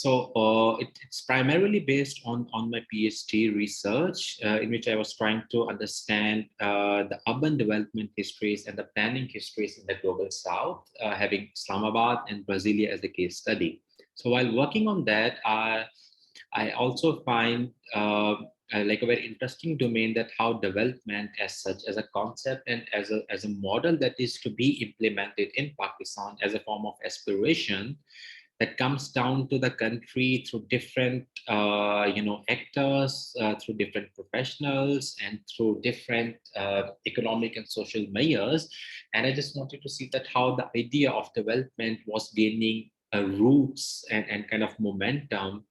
It's primarily based on my PhD research, in which I was trying to understand the urban development histories and the planning histories in the global south, having Islamabad and Brasilia as a case study. So while working on that, I also find like a very interesting domain, that how development as such, as a concept and as a model that is to be implemented in Pakistan as a form of aspiration, that comes down to the country through different actors, through different professionals, and through different economic and social measures. And I just wanted to see that how the idea of development was gaining roots and kind of momentum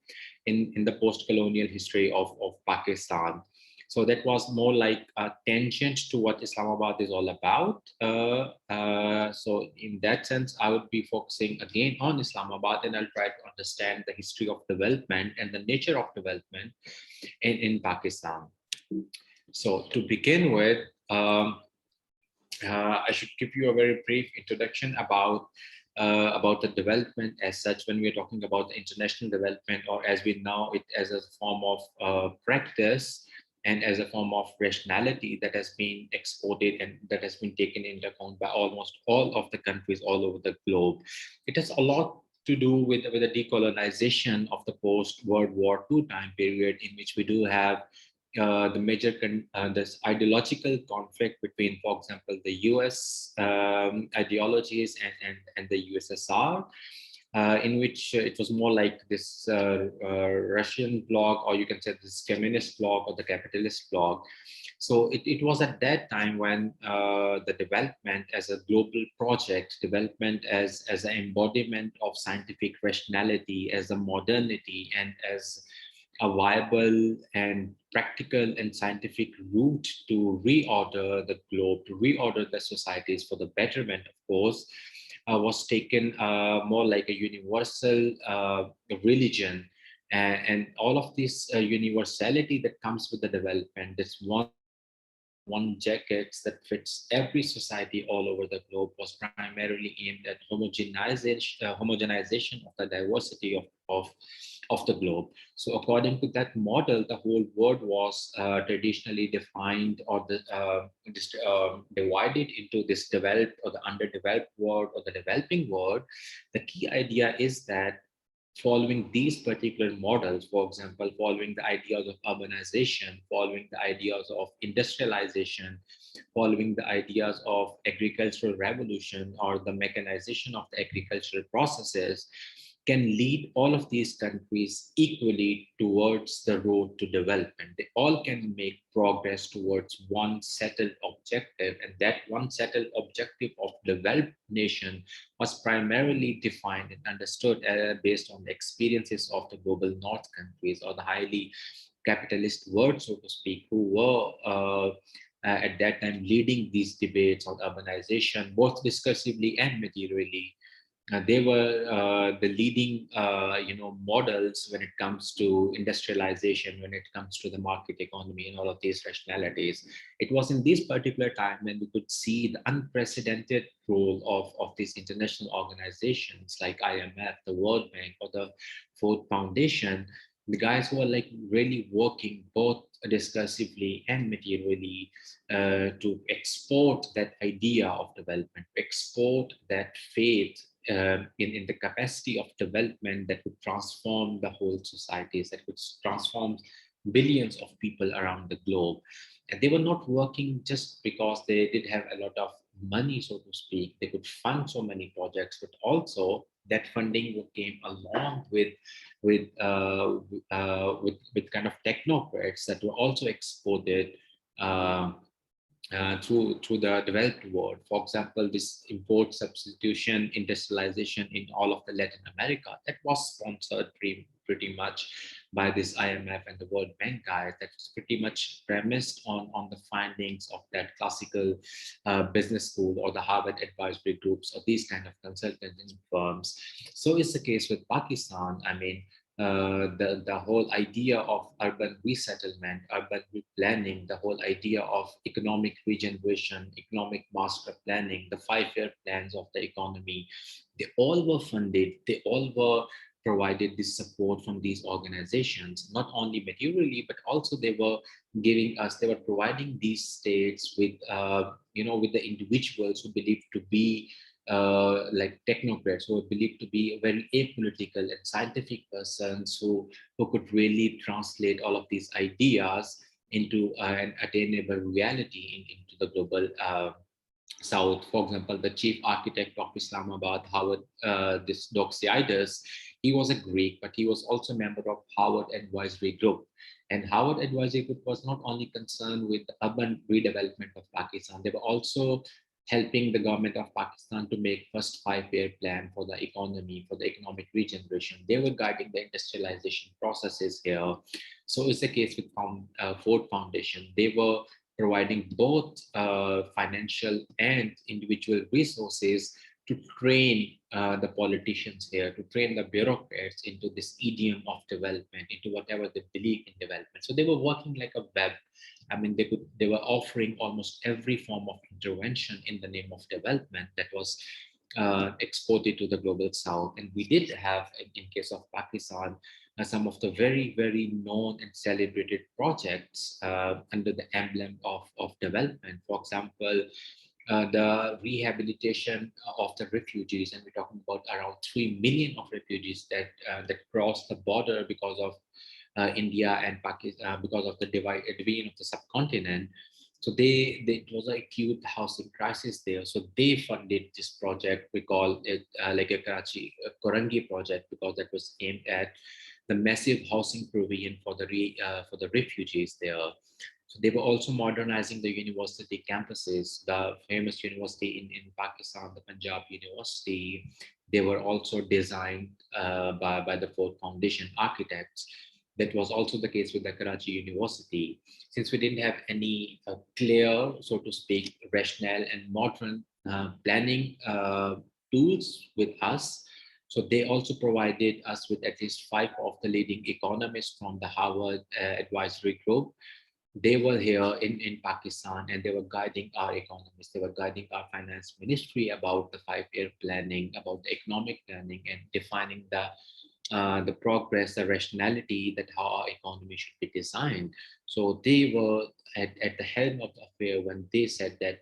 in the post-colonial history of Pakistan. So that was more like a tangent to what Islamabad is all about. So in that sense, I would be focusing again on Islamabad, and I'll try to understand the history of development and the nature of development in Pakistan. So to begin with, I should give you a very brief introduction about the development as such, when we're talking about the international development, or as we know it as a form of practice and as a form of rationality that has been exported and that has been taken into account by almost all of the countries all over the globe. It has a lot to do with the decolonization of the post-World War II time period, in which we do have the major this ideological conflict between, for example, the US ideologies and the USSR, in which it was more like this Russian bloc, or you can say this communist bloc or the capitalist bloc. So it was at that time when the development as a global project, development as an embodiment of scientific rationality, as a modernity, and as a viable and practical and scientific route to reorder the globe, to reorder the societies for the betterment, of course, was taken more like a universal religion. And all of this universality that comes with the development, this one jacket that fits every society all over the globe, was primarily aimed at homogenization of the diversity of the globe. So according to that model, the whole world was traditionally defined, or divided into this developed or the underdeveloped world or the developing world. The key idea is that following these particular models, for example, following the ideas of urbanization, following the ideas of industrialization, following the ideas of agricultural revolution or the mechanization of the agricultural processes, can lead all of these countries equally towards the road to development. They all can make progress towards one settled objective, and that one settled objective of developed nation was primarily defined and understood based on the experiences of the global north countries, or the highly capitalist world, so to speak, who were at that time leading these debates on urbanization, both discursively and materially. They were the leading, models when it comes to industrialization, when it comes to the market economy and all of these rationalities. It was in this particular time when we could see the unprecedented role of these international organizations like IMF, the World Bank, or the Ford Foundation, the guys who are like really working both discursively and materially to export that idea of development, export that faith in the capacity of development that would transform the whole societies, that would transform billions of people around the globe. And they were not working just because they did have a lot of money, so to speak. They could fund so many projects, but also that funding came along with kind of technocrats that were also exported through the developed world. For example, this import substitution industrialization in all of the Latin America, that was sponsored pretty much by this IMF and the World Bank guys. That was pretty much premised on the findings of that classical business school or the Harvard advisory groups or these kind of consulting firms. So is the case with Pakistan. I mean, the whole idea of urban resettlement, urban replanning, the whole idea of economic regeneration, economic master planning, the 5-year plans of the economy, they all were funded, they all were provided this support from these organizations, not only materially, but also they were providing these states with, with the individuals who believed to be like technocrats, who are believed to be very apolitical and scientific persons who could really translate all of these ideas into an attainable reality into the global South. For example, the chief architect of Islamabad, Howard this Doxiadis, he was a Greek, but he was also a member of Howard Advisory Group. And Howard Advisory Group was not only concerned with the urban redevelopment of Pakistan, they were also helping the government of Pakistan to make first 5-year plan for the economy, for the economic regeneration. They were guiding the industrialization processes here. So it's the case with Ford Foundation. They were providing both financial and individual resources to train the politicians here, to train the bureaucrats into this idiom of development, into whatever they believe in development. So they were working like a web. I mean, they were offering almost every form of intervention in the name of development that was exported to the global South. And we did have, in case of Pakistan, some of the very, very known and celebrated projects under the emblem of development. For example, the rehabilitation of the refugees, and we're talking about around 3 million of refugees that crossed the border because of India and Pakistan, because of the division of the subcontinent. So it was an acute housing crisis there. So they funded this project. We call it like a Karachi Korangi project, because that was aimed at the massive housing provision for the refugees there. So they were also modernizing the university campuses, the famous university in Pakistan, the Punjab University. They were also designed by the Ford Foundation architects. That was also the case with the Karachi University. Since we didn't have any clear, so to speak, rational and modern planning tools with us, so they also provided us with at least 5 of the leading economists from the Harvard Advisory Group. They were here in Pakistan, and they were guiding our economists. They were guiding our finance ministry about the 5-year planning, about the economic planning, and defining the progress, the rationality that how our economy should be designed. So they were at the helm of the affair when they said that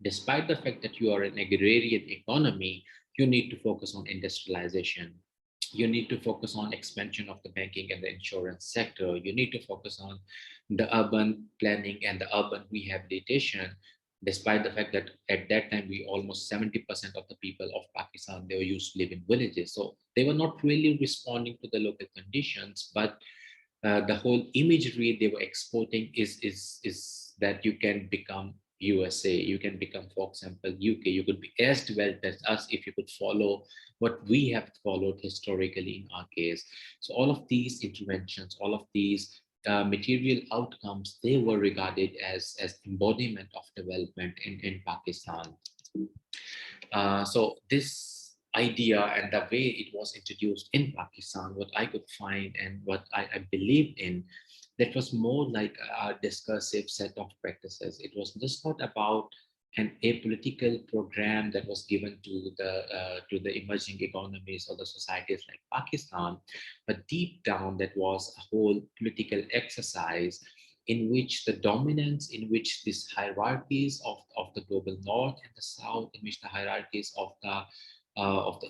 despite the fact that you are an agrarian economy, you need to focus on industrialization. You need to focus on expansion of the banking and the insurance sector. You need to focus on the urban planning and the urban rehabilitation, despite the fact that at that time, we almost 70% of the people of Pakistan, they were used to live in villages. So they were not really responding to the local conditions, but the whole imagery they were exporting is that you can become USA, you can become, for example, UK. You could be as developed as us if you could follow what we have followed historically in our case. So all of these interventions, all of these material outcomes, they were regarded as embodiment of development in Pakistan. So this idea and the way it was introduced in Pakistan, what I could find and what I believed in, that was more like a discursive set of practices. It was just not about an apolitical program that was given to the emerging economies or the societies like Pakistan, but deep down that was a whole political exercise in which the dominance, in which these hierarchies of the global north and the south, in which the hierarchies of the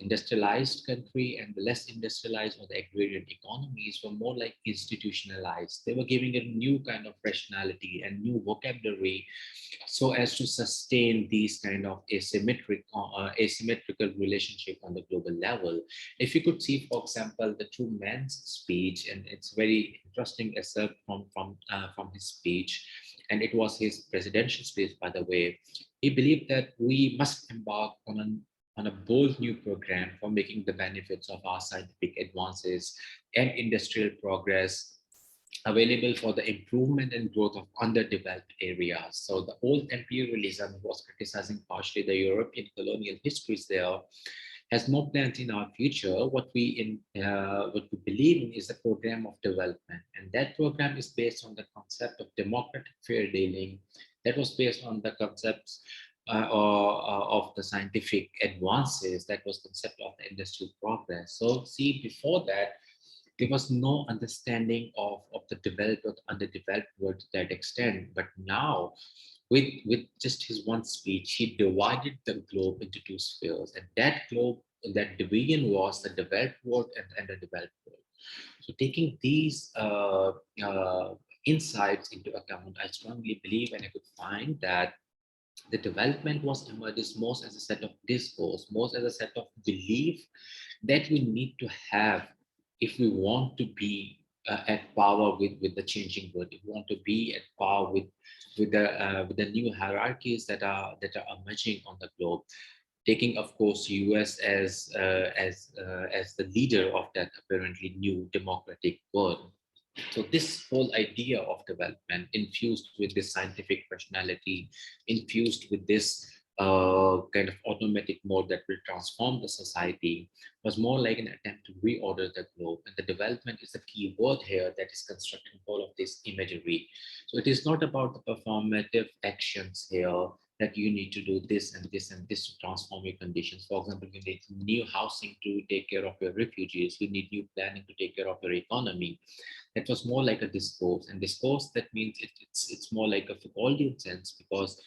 industrialized country and the less industrialized or the agrarian economies were more like institutionalized. They were giving a new kind of rationality and new vocabulary so as to sustain these kind of asymmetrical relationship on the global level. If you could see, for example, the two men's speech, and it's very interesting excerpt from his speech, and it was his presidential speech, by the way. He believed that we must embark on a bold new program for making the benefits of our scientific advances and industrial progress available for the improvement and growth of underdeveloped areas. So the old imperialism was criticizing partially the European colonial histories there has no plans in our future. What we believe in is a program of development, and that program is based on the concept of democratic fair dealing. That was based on the concepts of the scientific advances. That was concept of the industrial progress. So see, before that, there was no understanding of the developed or underdeveloped world to that extent. But now, with just his one speech, he divided the globe into two spheres, and that division was the developed world and the underdeveloped world. So taking these insights into account, I strongly believe and I could find that the development was emerges most as a set of discourse, most as a set of belief that we need to have if we want to be at power with the changing world. If we want to be at power with the new hierarchies that are emerging on the globe. Taking, of course, US as the leader of that apparently new democratic world. So this whole idea of development infused with this scientific rationality, infused with this kind of automatic mode that will transform the society, was more like an attempt to reorder the globe. And the development is the key word here that is constructing all of this imagery. So it is not about the performative actions here that you need to do this and this and this to transform your conditions. For example, you need new housing to take care of your refugees. You need new planning to take care of your economy. It was more like a discourse, and discourse, that means it's more like a Foucauldian sense, because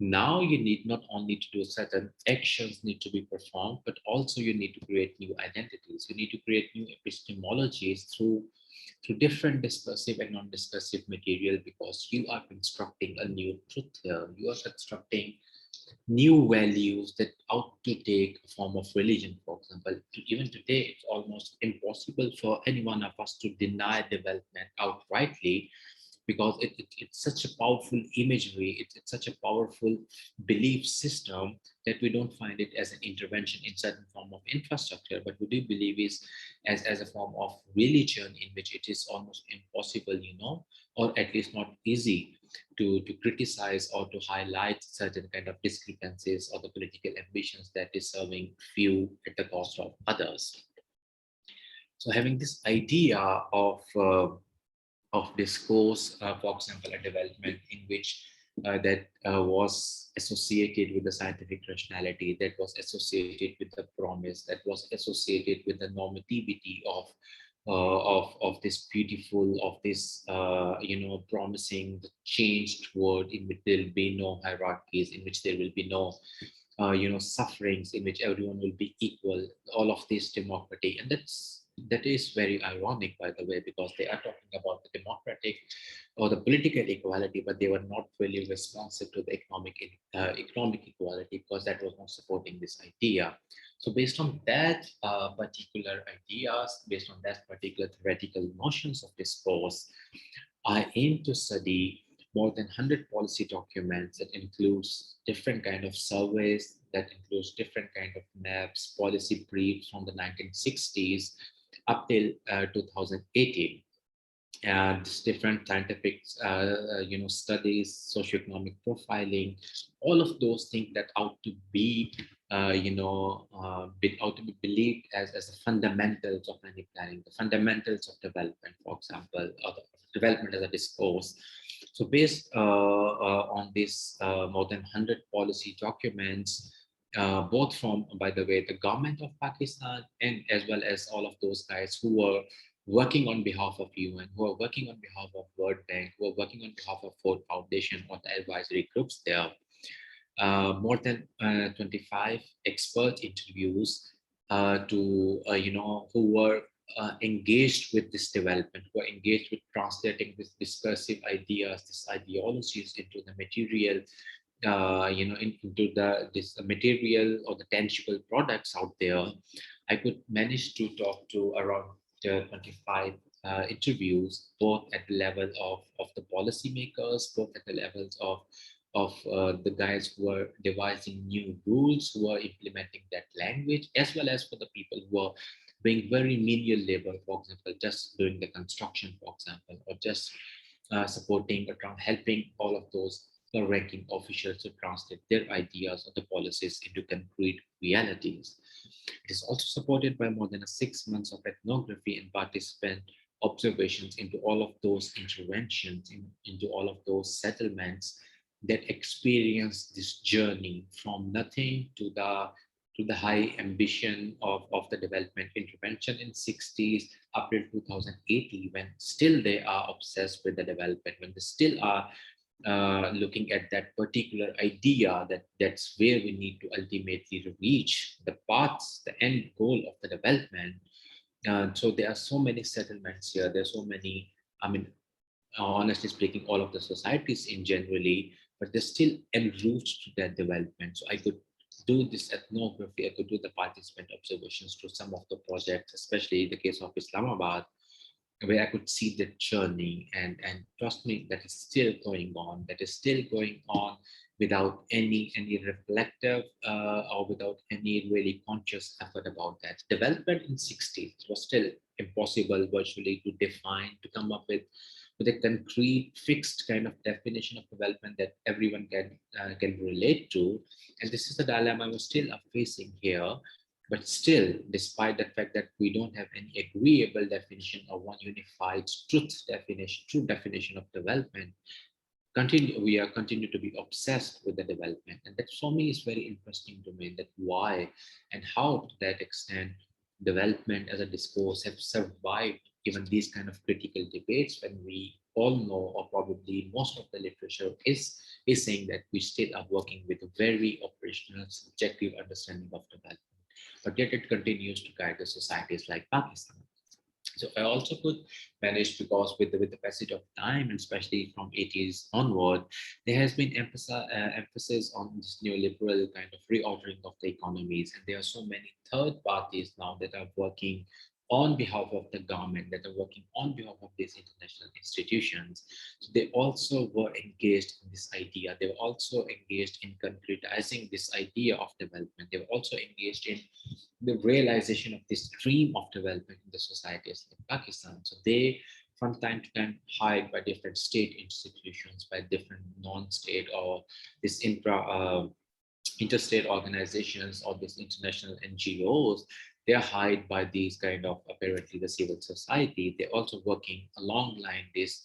now you need not only to do certain actions need to be performed, but also you need to create new identities. You need to create new epistemologies through different discursive and non-discursive material, because you are constructing a new truth here. You are constructing new values that ought to take a form of religion, for example. Even today, it's almost impossible for any one of us to deny development outrightly, because it's such a powerful imagery, it's such a powerful belief system that we don't find it as an intervention in certain form of infrastructure, but we do believe is as a form of religion in which it is almost impossible, or at least not easy to criticize or to highlight certain kind of discrepancies or the political ambitions that is serving few at the cost of others. So having this idea of discourse, for example, a development in which that was associated with the scientific rationality, that was associated with the promise, that was associated with the normativity of this beautiful, of this promising the changed world in which there will be no hierarchies, in which there will be no sufferings, in which everyone will be equal, all of this democracy. And that is very ironic, by the way, because they are talking about the democratic or the political equality, but they were not really responsive to the economic equality, because that was not supporting this idea. So based on that particular ideas, based on that particular theoretical notions of discourse, I aim to study more than 100 policy documents that includes different kind of surveys, that includes different kind of maps, policy briefs from the 1960s up till 2018. And different scientific, studies, socio-economic profiling, all of those things that ought to be, ought to be believed as the fundamentals of any planning, the fundamentals of development, for example, or the development as a discourse. So based on this more than 100 policy documents, both from, by the way, the government of Pakistan, and as well as all of those guys who were working on behalf of UN, who are working on behalf of World Bank, who are working on behalf of Ford Foundation or the advisory groups there. More than 25 expert interviews who were engaged with this development, who are engaged with translating this discursive ideas, these ideologies into the material, into this material or the tangible products out there. I could manage to talk to around 25 interviews, both at the level of the policymakers, both at the levels of the guys who are devising new rules, who are implementing that language, as well as for the people who are doing very menial labor, for example, just doing the construction, for example, or just supporting or helping all of those ranking officials to translate their ideas or the policies into concrete realities. It is also supported by more than 6 months of ethnography and participant observations into all of those interventions, into all of those settlements that experienced this journey from nothing to the high ambition of the development intervention in 60s up till 2080, when still they are obsessed with the development, when they still are looking at that particular idea that that's where we need to ultimately reach the paths, the end goal of the development. So there are so many settlements here. There's so many, I mean, honestly speaking, all of the societies in generally, but they're still en route to that development. So I could do this ethnography, I could do the participant observations to some of the projects, especially in the case of Islamabad, where I could see the journey, and trust me, that is still going on. That is still going on without any reflective or without any really conscious effort about that. Development in 60s was still impossible virtually to define, to come up with a concrete, fixed kind of definition of development that everyone can relate to. And this is the dilemma we're still facing here. But still, despite the fact that we don't have any agreeable definition or one unified true definition of development, we are continue to be obsessed with the development. And that for me is very interesting to me, that why and how to that extent development as a discourse have survived even these kind of critical debates, when we all know, or probably most of the literature is saying that we still are working with a very operational subjective understanding of development, but yet it continues to guide the societies like Pakistan. So I also could manage, because with the passage of time, and especially from 80s onward, there has been emphasis on this neoliberal kind of reordering of the economies. And there are so many third parties now that are working on behalf of the government, that are working on behalf of these international institutions. So they also were engaged in this idea. They were also engaged in concretizing this idea of development. They were also engaged in the realization of this dream of development in the societies like Pakistan. So they, from time to time, hired by different state institutions, by different non-state or this interstate organizations or these international NGOs. They're hired by these kind of, apparently, the civil society. They're also working along line this,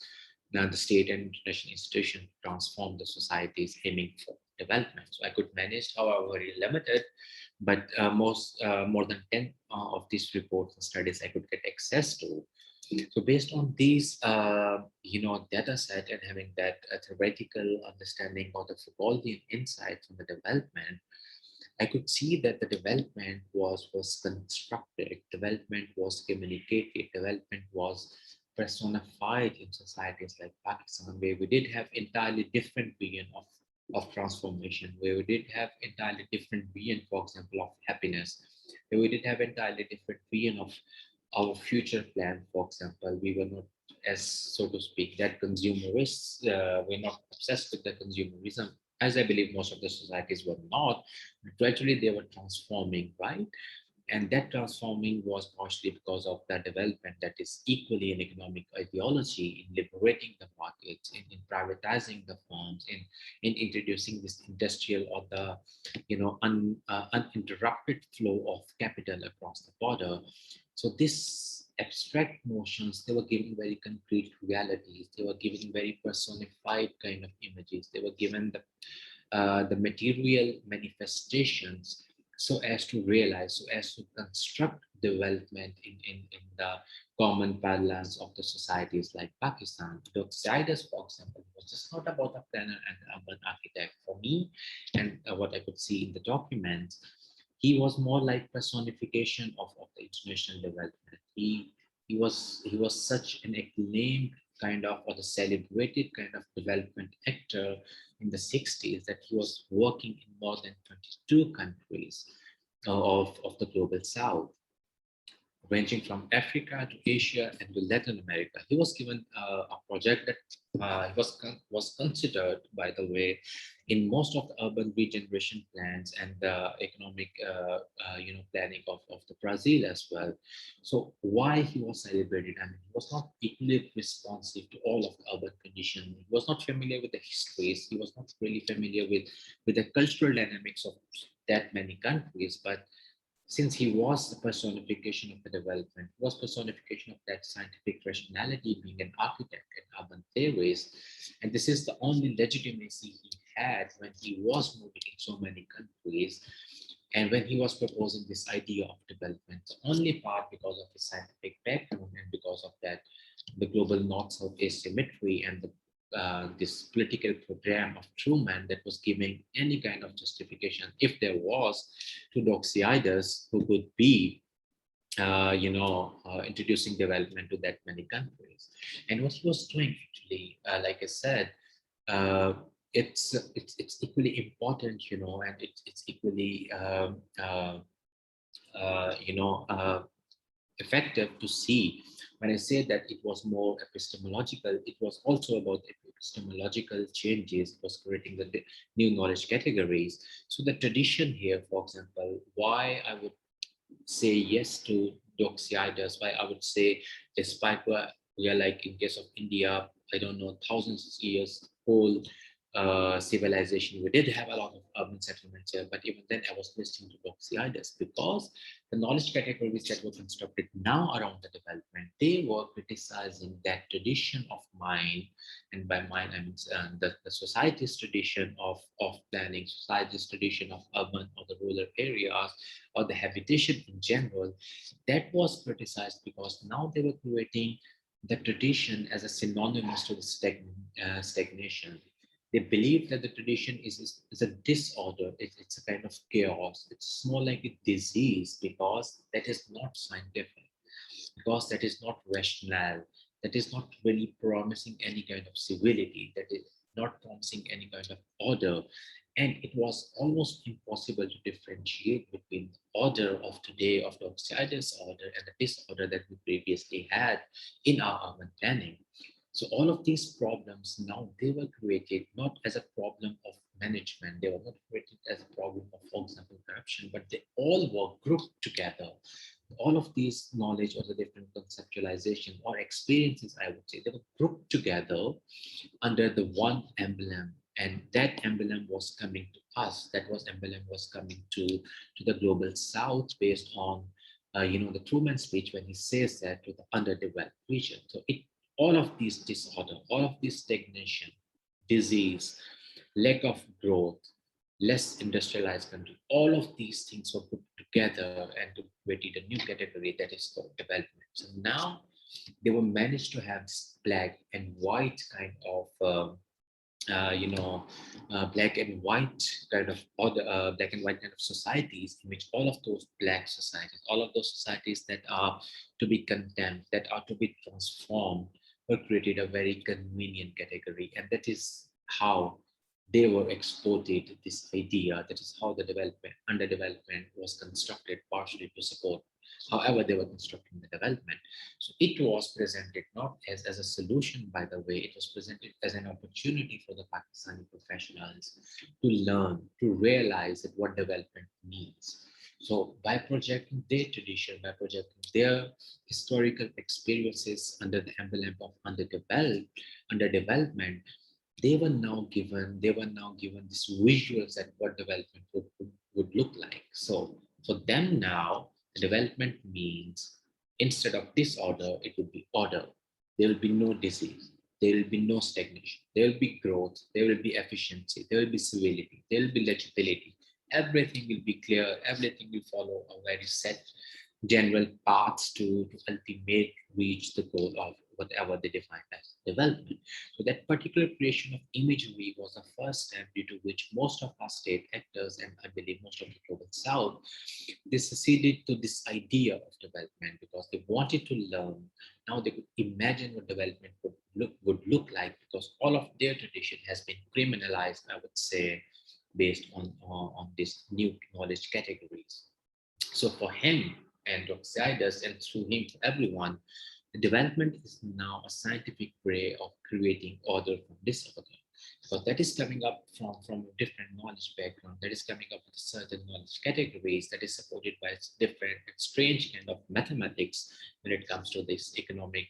now the state and international institution to transform the societies aiming for development. So I could manage, however, very limited, but more than 10 of these reports and studies I could get access to. So based on these, data set, and having that theoretical understanding of the Foucauldian insights on the development, I could see that the development was constructed, development was communicated, development was personified in societies like Pakistan, where we did have entirely different vision of transformation, where we did have entirely different vision, for example, of happiness, where we did have entirely different vision of our future plan, for example. We were not, as so to speak, that consumerists, we're not obsessed with the consumerism, as I believe most of the societies were not. Gradually, they were transforming, right? And that transforming was partially because of the development that is equally an economic ideology in liberating the markets, in privatizing the firms, in introducing this industrial or the uninterrupted flow of capital across the border. So this abstract notions, they were giving very concrete realities. They were giving very personified kind of images. They were given the material manifestations, so as to realize, so as to construct development in the common parlance of the societies like Pakistan. Doxidas, for example, was just not about a planner and urban architect. For me, and what I could see in the documents, he was more like personification of the international development. He was such an acclaimed kind of, or the celebrated kind of development actor in the 60s, that he was working in more than 22 countries of the global south, ranging from Africa to Asia and to Latin America. He was given a project that was considered, by the way, in most of the urban regeneration plans and the economic planning of the Brazil as well. So why he was celebrated? I mean, he was not equally responsive to all of the urban conditions. He was not familiar with the histories. He was not really familiar with the cultural dynamics of that many countries, but since he was the personification of the development, was personification of that scientific rationality, being an architect in urban theories, and this is the only legitimacy he had when he was moving in so many countries, and when he was proposing this idea of development, only part because of his scientific background and because of that, the global north-south asymmetry and this political program of Truman that was giving any kind of justification, if there was, to the outsiders who could be introducing development to that many countries. And what he was doing actually, like I said, uh, it's equally important, and it's equally effective to see. When I say that it was more epistemological, it was also about epistemological changes. It was creating the new knowledge categories. So the tradition here, for example, why I would say yes to doxiiders, why I would say, despite what we are like in case of India, I don't know, thousands of years old civilization, we did have a lot of urban settlements here, but even then I was listening to doxiiders because the knowledge categories that were constructed now around the development, they were criticizing that tradition of mind, and by mind I mean the society's tradition of planning, society's tradition of urban or the rural areas, or the habitation in general, that was criticized because now they were creating the tradition as a synonymous to the stagnation. They believe that the tradition is a disorder, it's a kind of chaos, it's more like a disease because that is not scientific, because that is not rational, that is not really promising any kind of civility, that is not promising any kind of order. And it was almost impossible to differentiate between the order of today, of the outsiders order, and the disorder that we previously had in our urban planning. So all of these problems now, they were created not as a problem of management, they were not created as a problem of, for example, corruption, but they all were grouped together. All of these knowledge or the different conceptualization or experiences, I would say, they were grouped together under the one emblem. And that emblem was coming to us. That was emblem was coming to the global south based on the Truman speech when he says that to the underdeveloped region. So it all of these disorder, all of this stagnation, disease, lack of growth, less industrialized country, all of these things were put together and to create a new category that is called development. So now they were managed to have this black and white kind of black and white kind of other black and white kind of societies in which all of those black societies, all of those societies that are to be condemned, that are to be transformed, were created a very convenient category, and that is how they were exported this idea. That is how the development, underdevelopment was constructed partially to support however they were constructing the development. So it was presented not as a solution, by the way, it was presented as an opportunity for the Pakistani professionals to learn, to realize that what development means. So by projecting their tradition, by projecting their historical experiences under the emblem of underdevelopment, they were now given this visuals at what development would look like. So for them now, development means instead of disorder, it would be order. There will be no disease. There will be no stagnation. There will be growth. There will be efficiency. There will be civility. There will be legibility. Everything will be clear. Everything will follow a very set general paths to ultimate reach the goal of whatever they define as development. So that particular creation of imagery was the first step due to which most of our state actors, and I believe most of the global south, they succeeded to this idea of development because they wanted to learn. Now they could imagine what development would look like because all of their tradition has been criminalized, I would say, based on these new knowledge categories. So for him and Doxidas, and through him for everyone, the development is now a scientific way of creating order from disorder. Because that is coming up from a different knowledge background, that is coming up with certain knowledge categories, that is supported by different and strange kind of mathematics when it comes to this economic,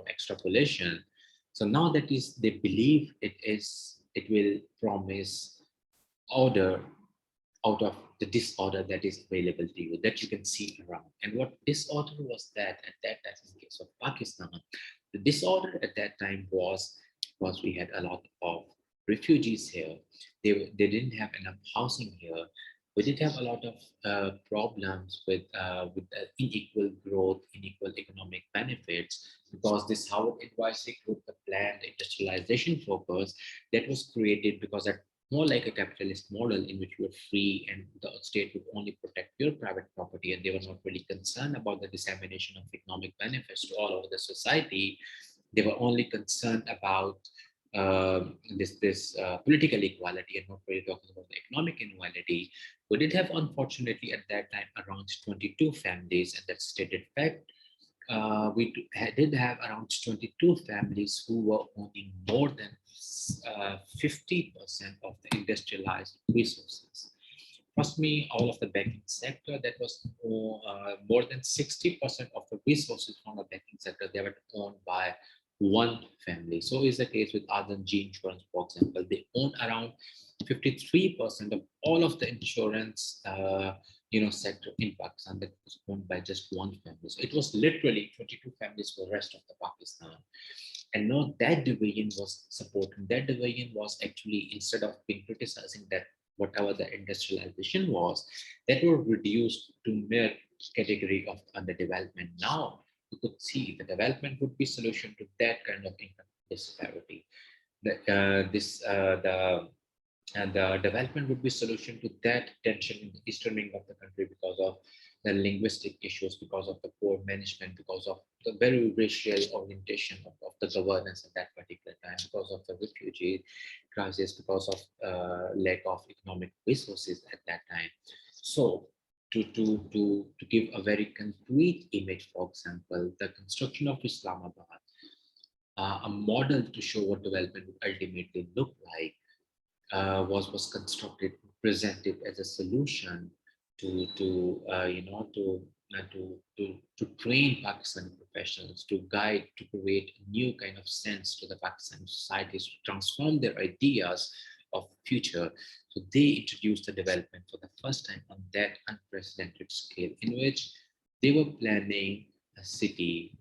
extrapolation. So now that is, they believe it will promise order out of the disorder that is available to you, that you can see around. And what disorder was that at that time in the case of Pakistan? The disorder at that time was we had a lot of refugees here. They didn't have enough housing here. We did have a lot of problems with unequal growth, unequal economic benefits, because this Howard Advisory Group, the planned industrialization focus that was created because that more like a capitalist model in which you were free and the state would only protect your private property, and they were not really concerned about the dissemination of economic benefits to all over the society. They were only concerned about this political equality and not really talking about the economic inequality. We did have, unfortunately, at that time around 22 families, and that's stated fact. Did have around 22 families who were owning more than 50% of the industrialized resources. Trust me, all of the banking sector, that was more than 60% of the resources from the banking sector, they were owned by one family. So is the case with Ardhan G Insurance, for example. They own around 53% of all of the insurance sector in Pakistan, that was owned by just one family. So it was literally 22 families for the rest of the Pakistan. And now that division was supporting. That division was actually, instead of being criticizing that whatever the industrialization was, that were reduced to mere category of underdevelopment. Now you could see the development would be solution to that kind of income disparity. The development would be solution to that tension in the eastern wing of the country because of the linguistic issues, because of the poor management, because of the very racial orientation of the governance at that particular time, because of the refugee crisis, because of lack of economic resources at that time. So to give a very concrete image, for example, the construction of Islamabad, a model to show what development would ultimately look like, was constructed, presented as a solution to train Pakistani professionals, to guide, to create a new kind of sense to the Pakistani societies, to transform their ideas of future. So they introduced the development for the first time on that unprecedented scale, in which they were planning a city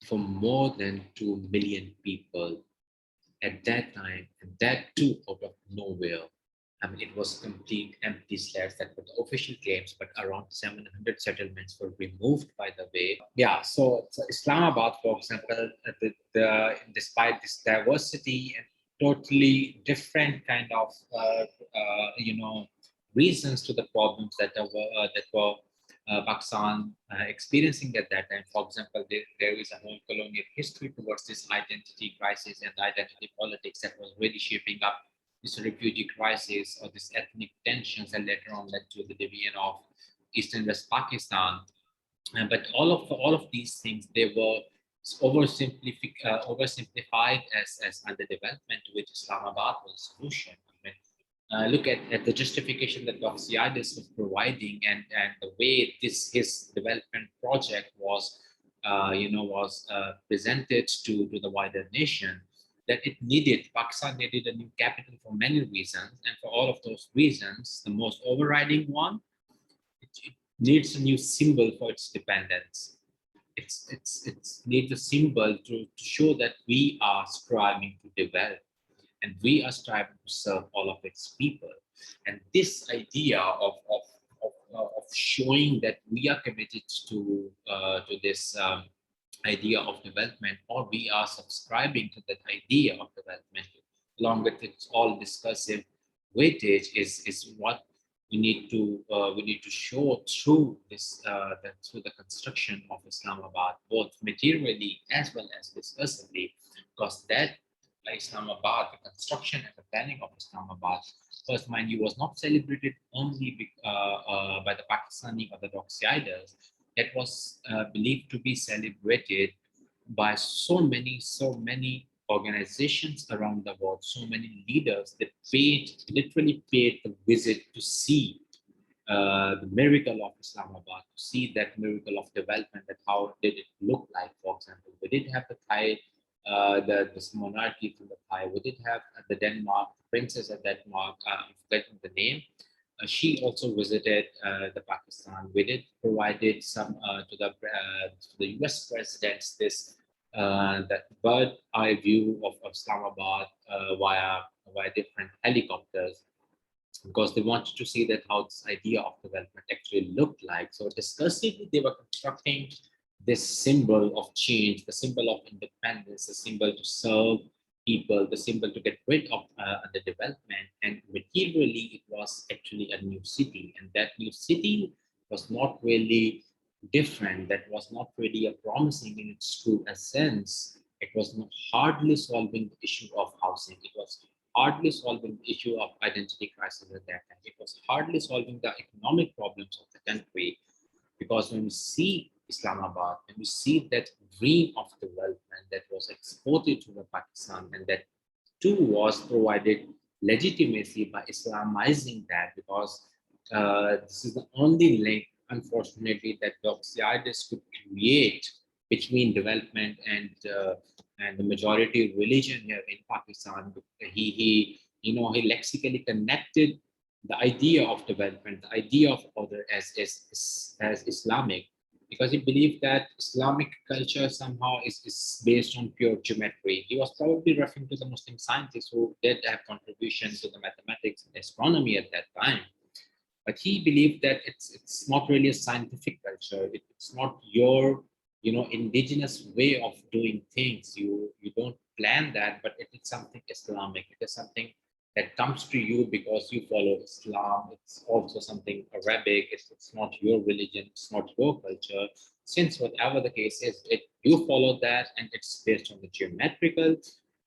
for more than 2 million people at that time, and that too out of nowhere. I mean, it was complete empty slats that were the official claims, but around 700 settlements were removed by the way. Yeah, so Islamabad, for example, despite this diversity and totally different kind of, reasons to the problems that were Pakistan experiencing at that time. For example, there is a whole colonial history towards this identity crisis and identity politics that was really shaping up this refugee crisis or this ethnic tensions, and later on led to the division of East and West Pakistan. But all of these things, they were oversimplified as underdevelopment, to which Islamabad was a solution. I mean, look at the justification that Doxiadis was providing, and the way his development project was presented to the wider nation, that Pakistan needed a new capital for many reasons, and for all of those reasons, the most overriding one, it needs a new symbol for its dependence. It's needs a symbol to show that we are striving to develop, and we are striving to serve all of its people. And this idea of showing that we are committed to this idea of development, or we are subscribing to that idea of development, along with its all discursive weightage, is what we need to show through through the construction of Islamabad, both materially as well as discursively, because that Islamabad, the construction and the planning of Islamabad, first, mind you, was not celebrated only by the Pakistani Orthodox leaders. It was believed to be celebrated by so many organizations around the world, so many leaders that literally paid the visit to see the miracle of Islamabad, to see that miracle of development, that how did it look like. For example, we did have the Thai, this monarchy from the Thai. We did have the Denmark princess at Denmark, I'm forgetting the name. She also visited the Pakistan. We did provided some to the US presidents this that bird eye view of Islamabad via different helicopters, because they wanted to see that how this idea of development actually looked like. So discursively, they were constructing this symbol of change, the symbol of independence, the symbol to serve people, the symbol to get rid of the development. And materially, it was actually a new city. And that new city was not really different, that was not really a promising in its true essence. It was not hardly solving the issue of housing. It was hardly solving the issue of identity crisis at that time. It was hardly solving the economic problems of the country, because when we see Islamabad, when we see that dream of development that was exported to the Pakistan, and that too was provided legitimacy by Islamizing that, because this is the only link, unfortunately, that the Occidentals could create between development and the majority religion here in Pakistan. He lexically connected the idea of development, the idea of order as Islamic, because he believed that Islamic culture somehow is based on pure geometry. He was probably referring to the Muslim scientists who did have contributions to the mathematics and astronomy at that time. But he believed that it's not really a scientific culture. It's not your indigenous way of doing things. You don't plan that, but it is something Islamic. It is something that comes to you because you follow Islam. It's also something Arabic. It's not your religion. It's not your culture. Since whatever the case is, you follow that, and it's based on the geometrical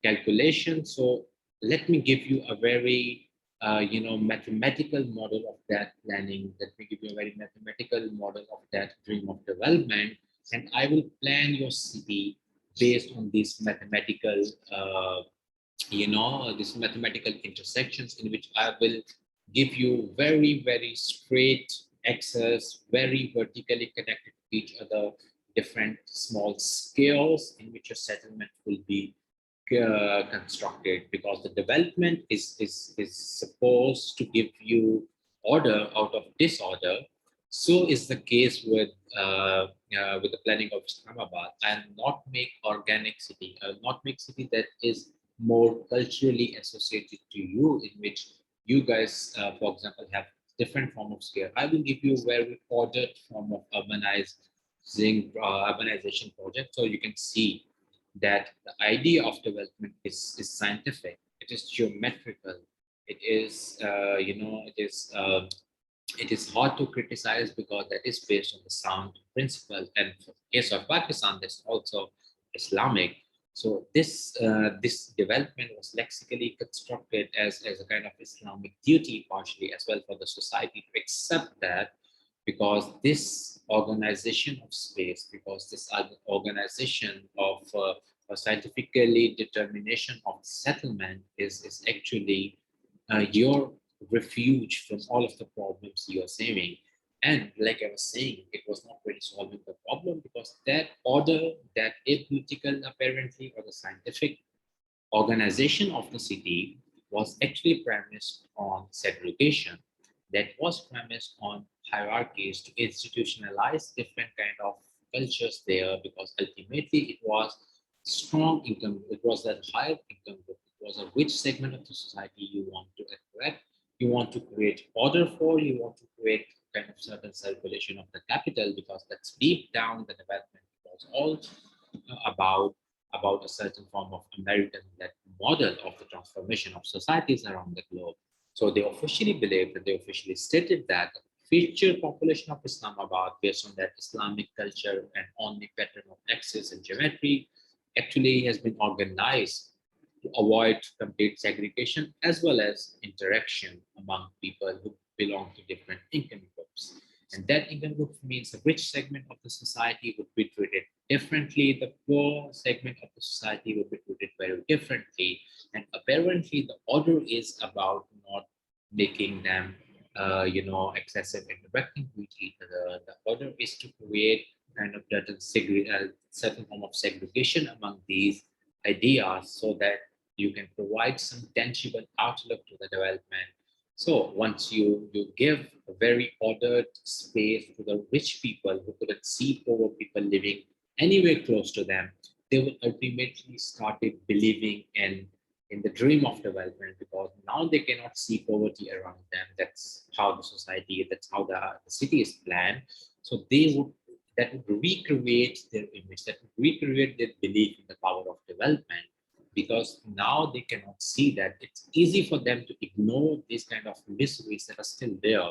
calculation. So let me give you a very mathematical model of that planning. Let me give you a very mathematical model of that dream of development, and I will plan your city based on these mathematical these mathematical intersections, in which I will give you very, very straight axes, very vertically connected to each other, different small scales in which your settlement will be constructed, because the development is supposed to give you order out of disorder. So is the case with the planning of Islamabad. And not make organic city, not make city that is more culturally associated to you, in which you guys, for example, have different form of scale. I will give you a very ordered form of urbanization project, so you can see that the idea of development is scientific, it is geometrical, it is it is hard to criticize because that is based on the sound principle. And for the case of Pakistan, that's also Islamic. So this development was lexically constructed as a kind of Islamic duty, partially as well, for the society to accept that, because this organization of space, because this organization of a scientifically determination of settlement is actually your refuge from all of the problems you are saving. And like I was saying, it was not really solving the problem, because that order, that apolitical apparently, or the scientific organization of the city was actually premised on segregation, that was premised on hierarchies to institutionalize different kind of cultures there, because ultimately it was strong income, it was that higher income group, it was a which segment of the society you want to attract, you want to create order for, you want to create kind of certain circulation of the capital, because that's deep down the development was all about a certain form of American that model of the transformation of societies around the globe. So they officially believed, that they officially stated that the future population of Islamabad, based on that Islamic culture and only pattern of axis and geometry, actually has been organized to avoid complete segregation as well as interaction among people who belong to different income groups. And that income group means the rich segment of the society would be treated differently, the poor segment of the society would be treated very differently. And apparently, the order is about not making them, excessive interacting with each other. The order is to create kind of certain form of segregation among these ideas, so that you can provide some tangible outlook to the development. So once you give a very ordered space to the rich people who couldn't see poor people living anywhere close to them, they will ultimately started believing in the dream of development, because now they cannot see poverty around them. That's how the society, that's how the city is planned. So they would, that would recreate their image, that would recreate their belief in the power of development, because now they cannot see that. It's easy for them to ignore these kind of miseries that are still there.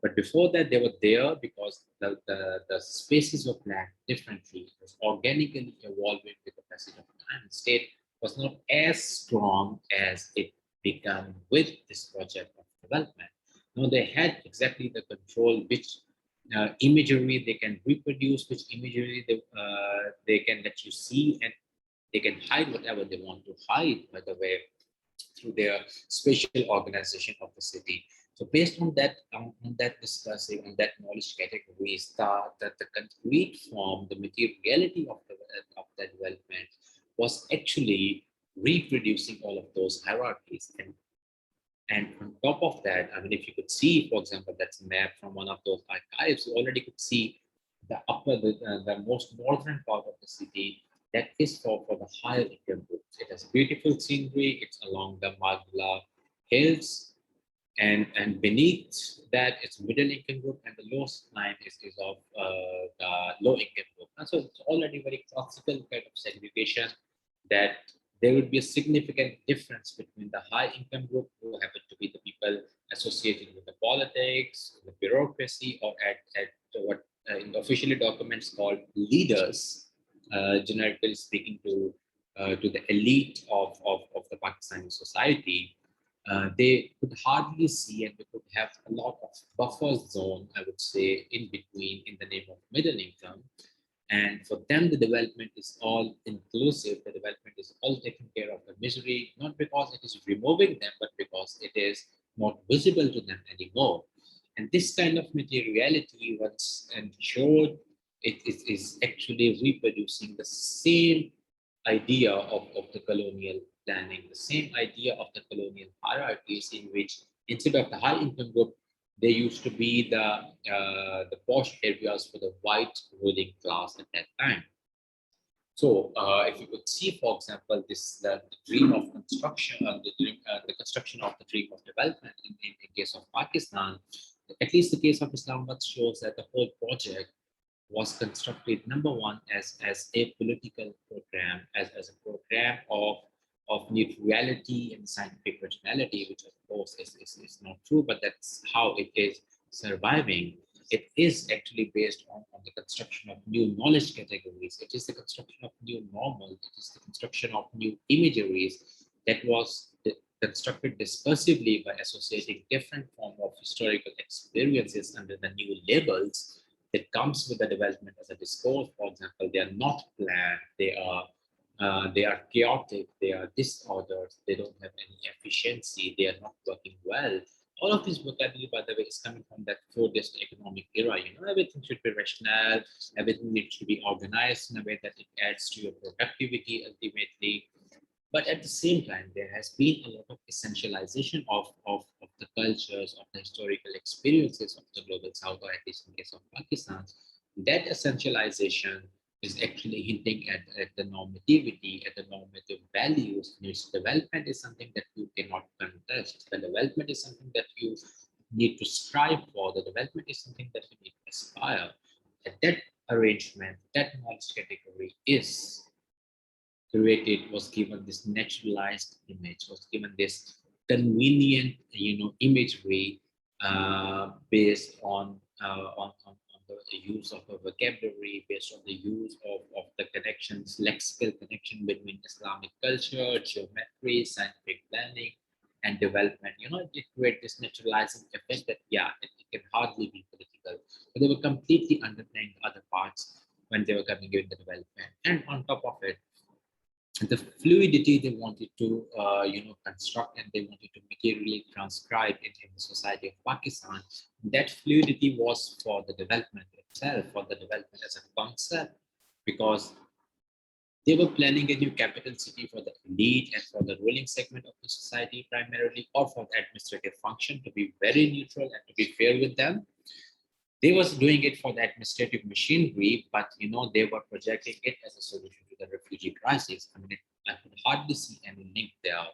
But before that, they were there because the spaces were planned differently. It was organically evolving with the passage of time. The state was not as strong as it became with this project of development. No, they had exactly the control, which imagery they can reproduce, which imagery they can let you see, and they can hide whatever they want to hide, by the way, through their spatial organization of the city. So based on that discussing, on that knowledge categories, the concrete form, the materiality of the development was actually reproducing all of those hierarchies. And on top of that, I mean, if you could see, for example, that's a map from one of those archives, you already could see the most northern part of the city, that is for the higher income groups. It has beautiful scenery. It's along the Magla hills, and beneath that it's middle income group, and the lowest line is of the low income group. And so it's already very classical kind of segregation, that there would be a significant difference between the high income group, who happen to be the people associated with the politics, the bureaucracy, or at what in the officially documents called leaders, generically speaking, to the elite of the Pakistani society. They could hardly see, and they could have a lot of buffer zone, I would say, in between, in the name of middle income. And for them, the development is all inclusive. The development is all taking care of the misery, not because it is removing them, but because it is not visible to them anymore. And this kind of materiality, once ensured, it is actually reproducing the same idea of the colonial planning, the same idea of the colonial hierarchies, in which instead of the high income group, they used to be the posh areas for the white ruling class at that time. So, if you could see, for example, the dream of construction, the construction of the dream of development in case of Pakistan, at least the case of Islamabad shows that the whole project was constructed, number one, as a political program, as a program of neutrality and scientific rationality, which of course is not true, but that's how it is surviving. It is actually based on the construction of new knowledge categories. It is the construction of new normal. It is the construction of new imageries that was constructed discursively by associating different form of historical experiences under the new labels that comes with the development as a discourse. For example, they are not planned. They are chaotic. They are disordered. They don't have any efficiency. They are not working well. All of this vocabulary, by the way, is coming from that Foucauldian economic era. You know, everything should be rational. Everything needs to be organized in a way that it adds to your productivity ultimately. But at the same time, there has been a lot of essentialization of the cultures, of the historical experiences of the global south, or at least in case of Pakistan. That essentialization is actually hinting at the normativity, at the normative values. And its development is something that you cannot contest. The development is something that you need to strive for. The development is something that you need to aspire. And that arrangement, that knowledge category is created, was given this naturalized image, was given this convenient, imagery based on the use of a vocabulary, based on the use of the connections, lexical connection between Islamic culture, geometry, scientific planning, and development. It created this naturalizing effect that, yeah, it can hardly be political. But they were completely underplaying the other parts when they were coming in the development. And on top of it, the fluidity they wanted to construct, and they wanted to materially transcribe it in the society of Pakistan. That fluidity was for the development itself, for the development as a concept, because they were planning a new capital city for the elite and for the ruling segment of the society primarily, or for the administrative function, to be very neutral and to be fair with them. They was doing it for the administrative machinery, but they were projecting it as a solution to the refugee crisis. I mean, I could hardly see any link there.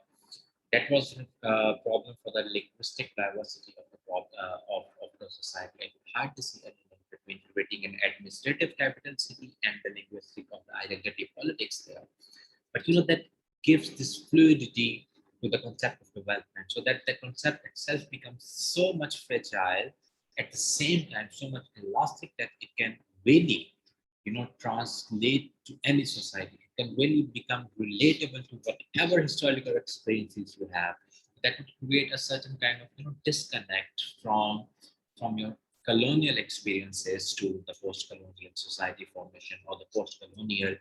That was a problem for the linguistic diversity of the society. I could hardly see any link between creating an administrative capital city and the linguistic of the identity politics there. But that gives this fluidity to the concept of development, so that the concept itself becomes so much fragile, at the same time so much elastic, that it can really translate to any society. It can really become relatable to whatever historical experiences you have. That would create a certain kind of disconnect from your colonial experiences to the post-colonial society formation or the post-colonial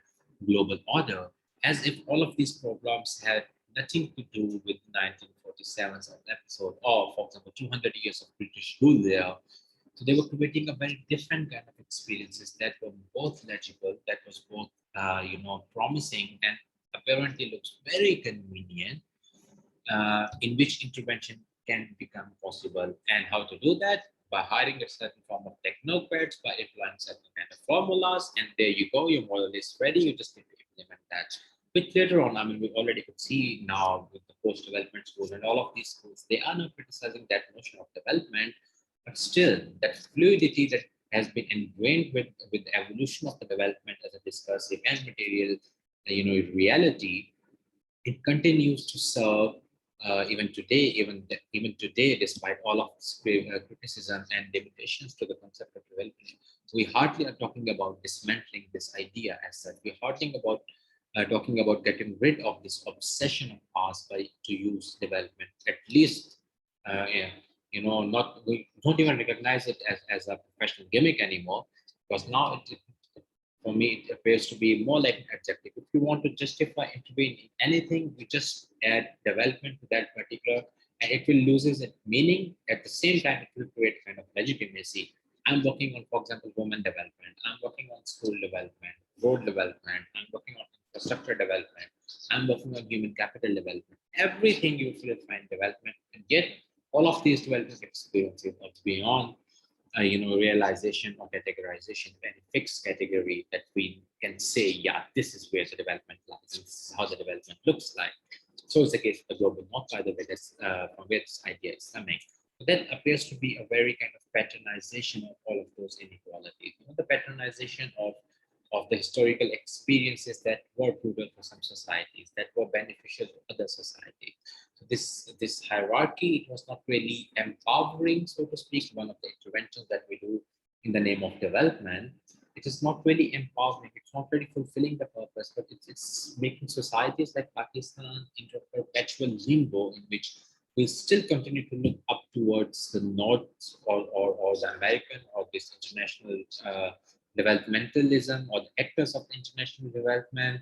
global order, as if all of these problems had nothing to do with 1947's episode, or for example 200 years of British rule there. So they were creating a very different kind of experiences that were both legible, that was both promising, and apparently looks very convenient, in which intervention can become possible. And how to do that? By hiring a certain form of technocrats, by applying certain kind of formulas, and there you go, your model is ready, you just need to implement that. But later on, I mean, we already could see now with the post-development schools and all of these schools, they are not criticizing that notion of development, but still that fluidity that has been ingrained with the evolution of the development as a discursive and material, reality, it continues to serve even today, even today, despite all of this criticism and limitations to the concept of development. We hardly are talking about dismantling this idea as such. We're hardly about talking about getting rid of this obsession of ours by to use development. At least, yeah, not we don't even recognize it as a professional gimmick anymore, because now for me, it appears to be more like an adjective. If you want to justify intervene in anything, you just add development to that particular, and it will loses its meaning. At the same time, it will create kind of legitimacy. I'm working on, for example, women development. I'm working on school development, road development. I'm working on infrastructure development. I'm working on human capital development. Everything you will find development, and yet all of these development experiences are beyond realization or categorization of any fixed category that we can say, yeah, this is where the development lies, and this is how the development looks like. So it's the case of the global north, by the way, that's from where this idea is coming. But that appears to be a very kind of patronization of all of those inequalities. The patronization of the historical experiences that were brutal for some societies, that were beneficial to other societies. So this hierarchy, it was not really empowering, so to speak. One of the interventions that we do in the name of development, it is not really empowering, it's not really fulfilling the purpose, but it's making societies like Pakistan into a perpetual limbo in which we still continue to look up towards the North, or the American, or this international developmentalism, or the actors of international development,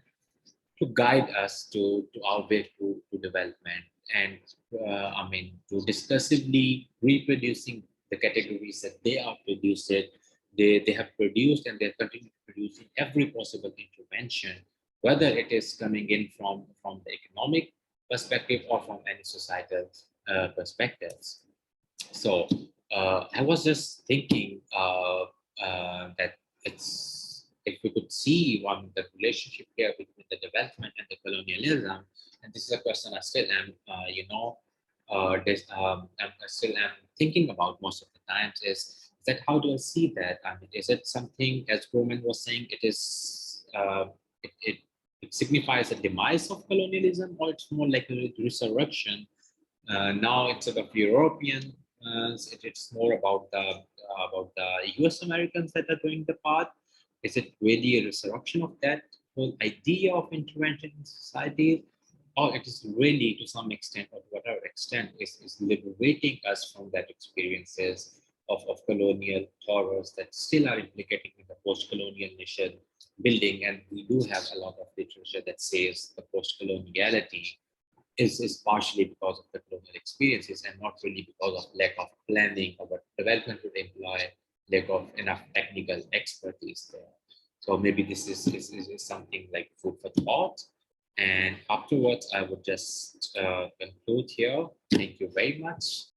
to guide us to our way to development. And I mean, to discursively reproducing the categories that they are produced, they have produced, and they continue to produce in every possible intervention, whether it is coming in from the economic perspective or from any societal perspectives. So I was just thinking that if we could see the relationship here between the development and the colonialism, and this is a question I still am, I still am thinking about most of the times, is that how do I see that? I mean, is it something, as Roman was saying, it is it signifies a demise of colonialism, or it's more like a resurrection? Now, instead of European, it's more about the US Americans that are doing the path. Is it really a resurrection of that whole idea of intervention in society? Or it is really, to some extent, or to whatever extent, is liberating us from that experiences of colonial horrors that still are implicating in the post-colonial nation building. And we do have a lot of literature that says the post-coloniality is partially because of the colonial experiences, and not really because of lack of planning or what development would employ, lack of enough technical expertise there. So maybe this is something like food for thought. And afterwards, I would just conclude here. Thank you very much.